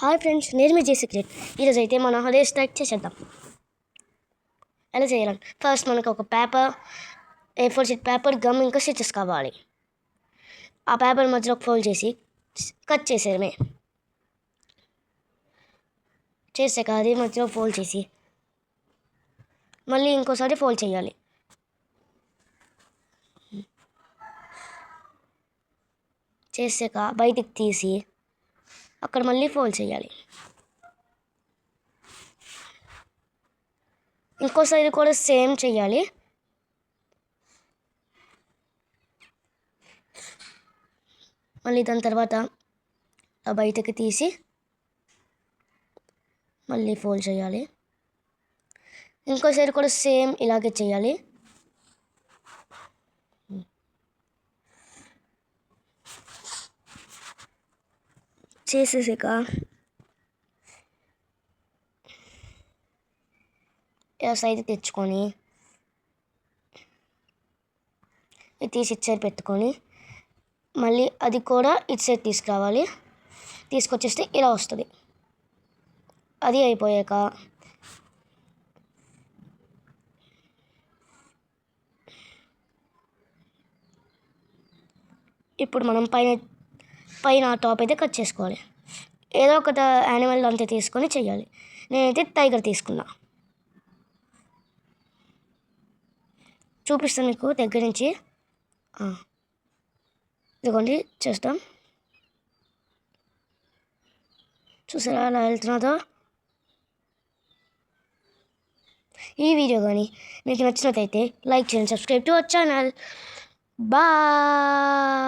Hi friends, నేను మీ secret. ఈరోజు అయితే మనం హెయిర్ స్టైల్ చేసేద్దాం. ఎలా చేయాలని ఫస్ట్ మనకు ఒక paper, A4 sheet paper, gum, ఇంకా స్టిచెస్ కావాలి. ఆ పేపర్ మధ్యలో ఫోల్డ్ చేసి కట్ చేసేయడమే. చేసాక అది మధ్యలో ఫోల్డ్ చేసి మళ్ళీ ఇంకోసారి ఫోల్డ్ చేయాలి. చేసాక బయటికి తీసి అక్కడ మళ్ళీ ఫోల్డ్ చేయాలి. ఇంకో సైడ్ కూడా సేమ్ చేయాలి. మళ్ళీ దాని తర్వాత బయటకు తీసి మళ్ళీ ఫోల్డ్ చేయాలి. ఇంకో సైడ్ కూడా సేమ్ ఇలాగే చేయాలి. చేసేసాక ఇలా సైడ్ తెచ్చుకొని ఇది తీసి ఇటు సైడ్ పెట్టుకొని మళ్ళీ అది కూడా ఇటు సైడ్ తీసుకురావాలి. తీసుకొచ్చేస్తే ఇలా వస్తుంది. అది అయిపోయాక ఇప్పుడు మనం పైన టాప్ అయితే కట్ చేసుకోవాలి. ఏదో ఒక యానిమల్ అంతే తీసుకొని చేయాలి. నేనైతే టైగర్ తీసుకున్నా. చూపిస్తాను మీకు దగ్గర నుంచి. ఇదిగోండి చేస్తాం. చూసారా అలా వెళ్తున్నదో. ఈ వీడియో కానీ మీకు నచ్చినట్లయితే లైక్ చేయండి, subscribe to our channel. Bye.